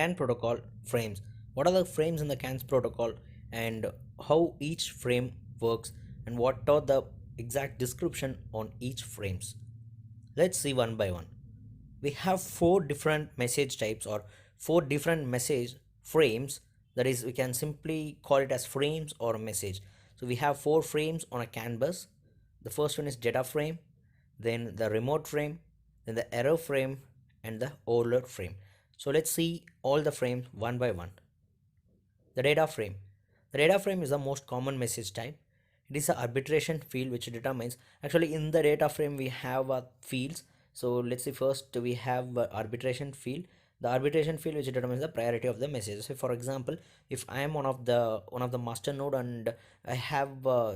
CAN protocol frames. What are the frames in the CAN protocol and how each frame works and what are the exact description on each frames. Let's see one by one. We have four different message types or four different message frames. That is, we can simply call it as frames or message. So we have four frames on a CAN bus. The first one is data frame, then the remote frame, then the error frame, and the overload frame. So let's see all the frames one by one. The data frame. The data frame is the most common message type. It is an arbitration field which determines, actually in the data frame we have fields. So let's see, first we have arbitration field. The arbitration field which determines the priority of the message. So for example, if I am one of the master node and I have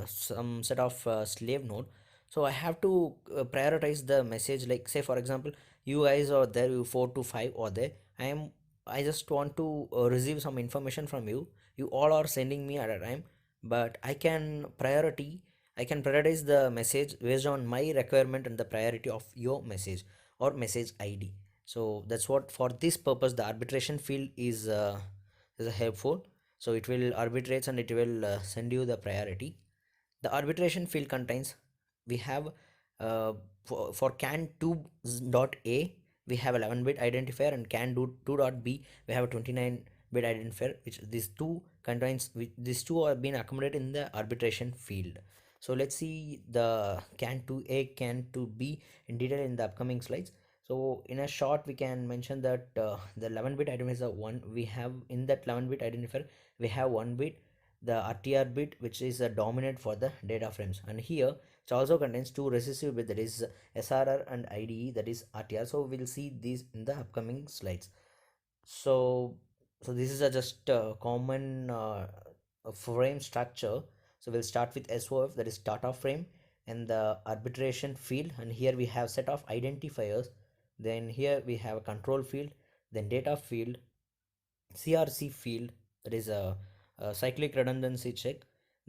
some set of slave node, so I have to prioritize the message. Like say for example, you guys are there, you 4 to 5 or there, I just want to receive some information from you. You all are sending me at a time, but I can prioritize the message based on my requirement and the priority of your message or message ID. So that's what, for this purpose, the arbitration field is helpful. So it will arbitrate and it will send you the priority. The arbitration field contains, we have for can 2.a we have 11-bit identifier, and can do 2.b we have a 29-bit identifier, which these two contains, these two are being accommodated in the arbitration field. So let's see the can 2a, can 2b in detail in the upcoming slides. So in a short, we can mention that the 11-bit identifier one, we have in that 11-bit identifier we have 1 bit, the RTR bit, which is a dominant for the data frames, and here it also contains two recessive bit, that is SRR and IDE, that is RTR. So we'll see these in the upcoming slides. So this is a just common frame structure. So we'll start with SOF, that is data frame, and the arbitration field, and here we have set of identifiers. Then here we have a control field, then data field, CRC field, that is a cyclic redundancy check.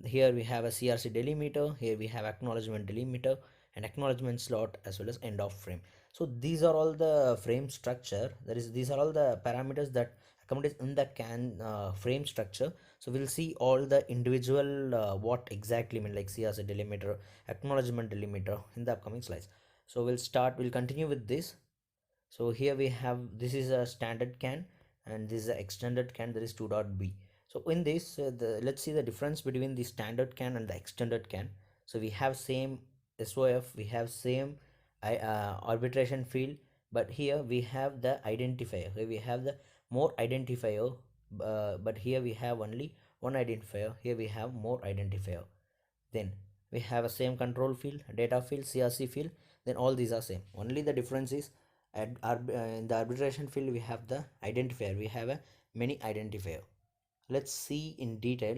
Here we have a CRC delimiter, here we have acknowledgement delimiter and acknowledgement slot, as well as end of frame. So these are all the frame structure, that is, these are all the parameters that accommodate in the CAN frame structure. So we'll see all the individual what exactly mean, like CRC delimiter, acknowledgement delimiter, in the upcoming slides. So we'll continue with this. So here we have, this is a standard CAN and this is the extended CAN, that is 2.b. So in this let's see the difference between the standard CAN and the extended CAN. So we have same SOF, we have same arbitration field, but here we have the identifier, here we have the more identifier, but here we have only one identifier, here we have more identifier. Then we have a same control field, data field, CRC field, then all these are same, only the difference is in the arbitration field we have the identifier, we have a many identifier. Let's see in detail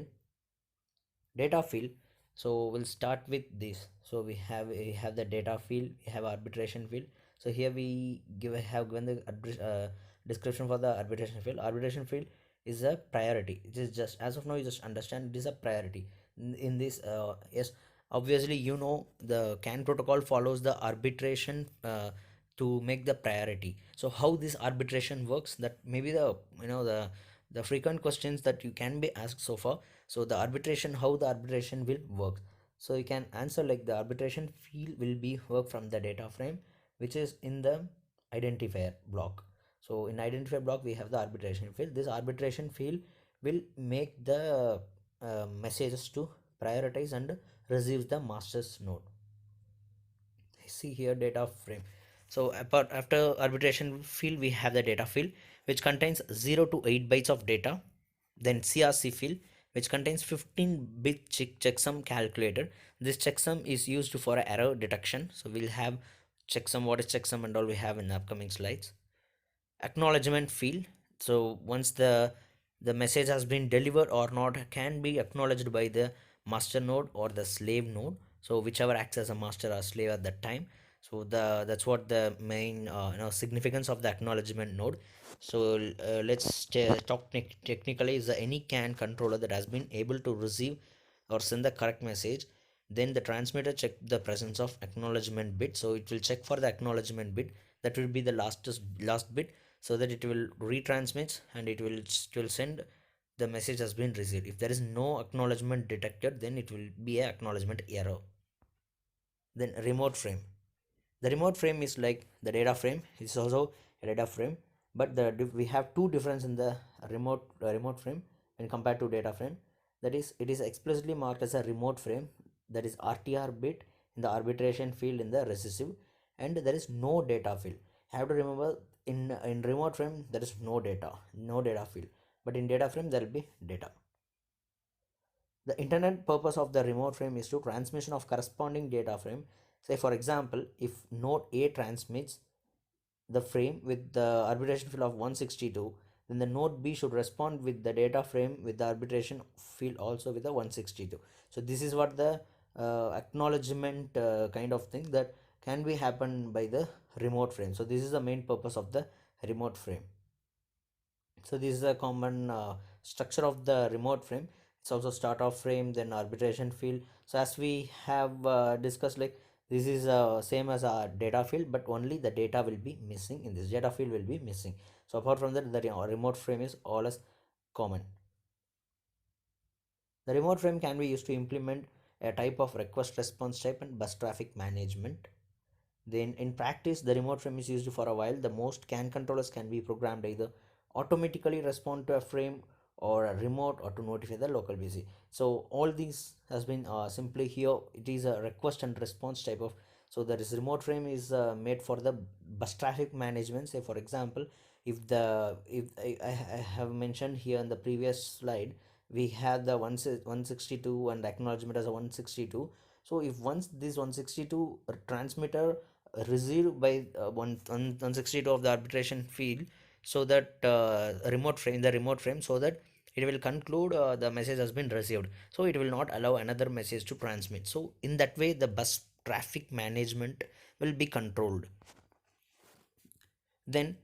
data field. So we'll start with this. So we have the data field, we have arbitration field. So here we have given the description for the arbitration field. Arbitration field is a priority. It is just, as of now you just understand, it is a priority in this. Yes, obviously you know the CAN protocol follows the arbitration to make the priority. So how this arbitration works, that maybe the, the frequent questions that you can be asked so far. So the arbitration, how the arbitration will work, so you can answer like the arbitration field will be work from the data frame, which is in the identifier block. So in identifier block we have the arbitration field. This arbitration field will make the messages to prioritize and receive the master's node. See here data frame. So apart, after arbitration field we have the data field, which contains 0 to 8 bytes of data. Then CRC field, which contains 15-bit checksum calculator. This checksum is used for error detection. So we'll have checksum, what is checksum and all we have in the upcoming slides. Acknowledgement field, so once the message has been delivered or not, can be acknowledged by the master node or the slave node, so whichever acts as a master or slave at that time. So that's what the main significance of the acknowledgement node. So let's talk technically, is the any CAN controller that has been able to receive or send the correct message, then the transmitter check the presence of acknowledgement bit. So it will check for the acknowledgement bit, that will be the last bit. so that it will retransmit and it will send the message has been received. If there is no acknowledgement detected, then it will be a acknowledgement error. Then remote frame. The remote frame is like the data frame. It's also a data frame, but we have two difference in the remote frame when compared to data frame. That is, it is explicitly marked as a remote frame, that is RTR bit in the arbitration field in the recessive, and there is no data field. You have to remember, in remote frame there is no data field, but in data frame there will be data. The intended purpose of the remote frame is to transmission of corresponding data frame. Say for example, if node A transmits the frame with the arbitration field of 162, then the node B should respond with the data frame with the arbitration field also with the 162. So this is what the acknowledgement kind of thing that can be happen by the remote frame. So this is the main purpose of the remote frame. So this is a common structure of the remote frame. It's also start of frame, then arbitration field. So as we have discussed, like this is same as a data field, but only the data will be missing in this data field will be missing. So apart from that, the remote frame is always common. The remote frame can be used to implement a type of request response type and bus traffic management. Then in practice, the remote frame is used for a while. The most CAN controllers can be programmed either automatically respond to a frame or a remote or to notify the local BC. So all these has been simply here. It is a request and response type of. So that is remote frame is made for the bus traffic management. Say for example, if I have mentioned here in the previous slide, we have the 162 and acknowledgement as a 162. So if once this 162 transmitter received by 162 of the arbitration field, so that remote frame the remote frame, so that it will conclude the message has been received, so it will not allow another message to transmit. So in that way the bus traffic management will be controlled. Then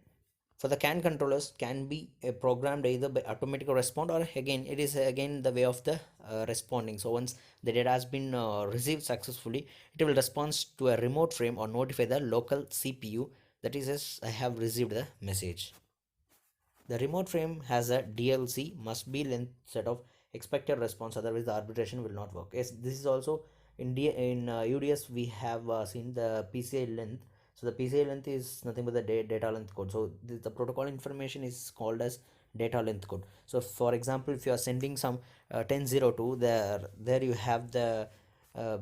for the CAN controllers can be programmed either by automatic respond, or again it is again the way of the responding. So once the data has been received successfully, it will respond to a remote frame or notify the local CPU that is, as I have received the message. The remote frame has a DLC must be length set of expected response, otherwise the arbitration will not work. Yes, this is also in UDS we have seen the PCI length. So the PCI length is nothing but the data length code. So the protocol information is called as data length code. So for example, if you are sending some 1002, there you have the uh,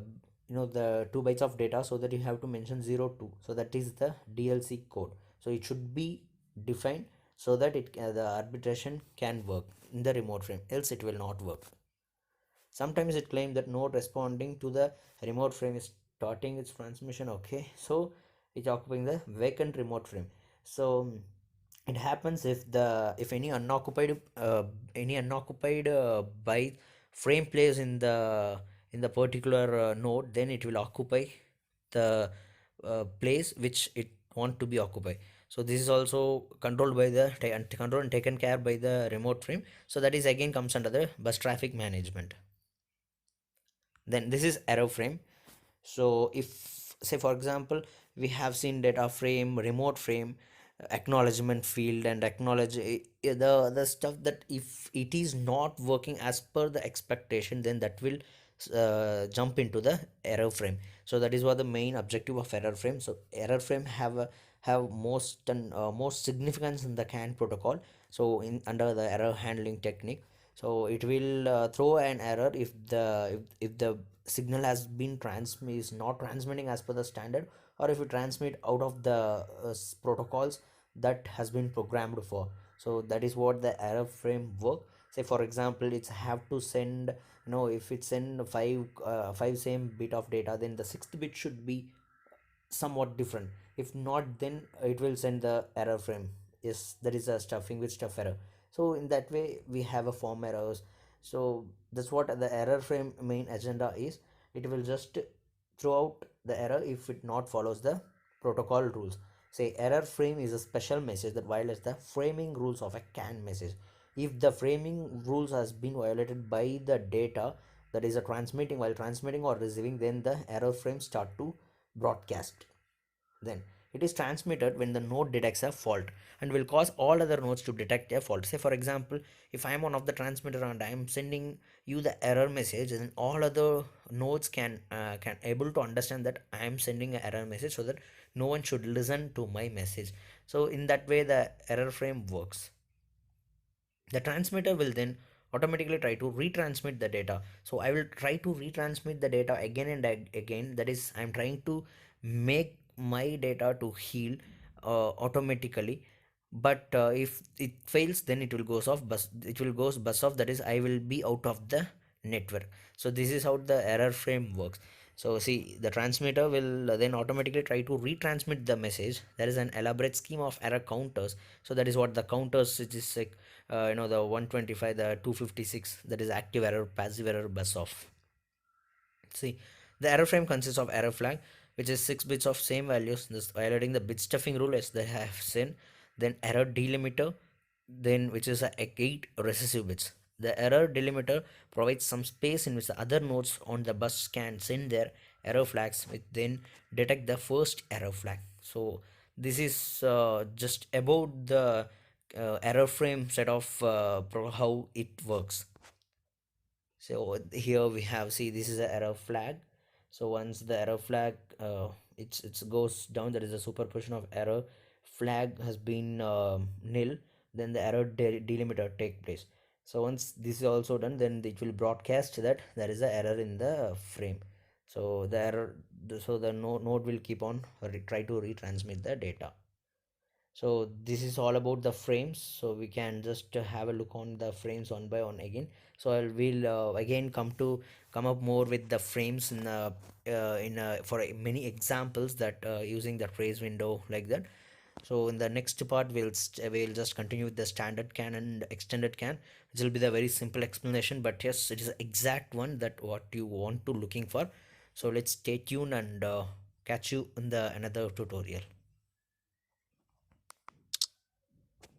the 2 bytes of data, so that you have to mention 02. So that is the DLC code. So it should be defined so that the arbitration can work in the remote frame, else it will not work. Sometimes it claims that node responding to the remote frame is starting its transmission. Okay, so it's occupying the vacant remote frame. So it happens if any unoccupied by frame plays in the particular node, then it will occupy the place which it want to be occupied. So this is also controlled by the controlled and taken care by the remote frame. So that is again comes under the bus traffic management. Then this is error frame. So if say for example, we have seen data frame, remote frame, acknowledgement field, and acknowledge the stuff that if it is not working as per the expectation, then that will jump into the error frame. So that is what the main objective of error frame. So error frame have most significance in the CAN protocol. So in under the error handling technique, so it will throw an error if the signal has been is not transmitting as per the standard, or if you transmit out of the protocols that has been programmed for. So that is what the error frame work. Say for example, it's have to send, if it send five same bit of data, then the sixth bit should be somewhat different. If not, then it will send the error frame. Yes, that is a stuffing with stuff error. So in that way we have a form errors. So that's what the error frame main agenda is. It will just throw out the error if it not follows the protocol rules. Say error frame is a special message that violates the framing rules of a CAN message. If the framing rules has been violated by the data that is a transmitting or receiving, then the error frame start to broadcast. Then It is transmitted when the node detects a fault and will cause all other nodes to detect a fault. Say for example, if I am one of the transmitter and I am sending you the error message, then all other nodes can able to understand that I am sending an error message, so that no one should listen to my message. So in that way the error frame works. The transmitter will then automatically try to retransmit the data. So I will try to retransmit the data again and again. That is, I'm trying to make my data to heal automatically. But if it fails, then it will goes off bus, it will goes bus off, that is, I will be out of the network. So this is how the error frame works. So see, the transmitter will then automatically try to retransmit the message. There is an elaborate scheme of error counters. So that is what the counters, it is like the 125, the 256, that is active error, passive error, bus off. See, the error frame consists of error flag, which is 6 bits of same values, this violating the bit stuffing rule as they have seen. Then error delimiter, then which is a 8 recessive bits. The error delimiter provides some space in which the other nodes on the bus can send their error flags, which then detect the first error flag. So this is just about the error frame set of how it works. So here we have, see, this is a error flag. So once the error flag it's goes down, there is a superposition of error flag has been nil, then the error delimiter take place. So once this is also done, then it will broadcast that there is a error in the frame. So the error, so the node will keep on try to retransmit the data. So this is all about the frames. So we can just have a look on the frames one by one again. So I will again come up more with the frames for many examples that using the trace window like that. So in the next part we'll just continue with the standard can and extended can, which will be the very simple explanation, but yes, it is the exact one that what you want to looking for. So let's stay tuned and catch you in the another tutorial.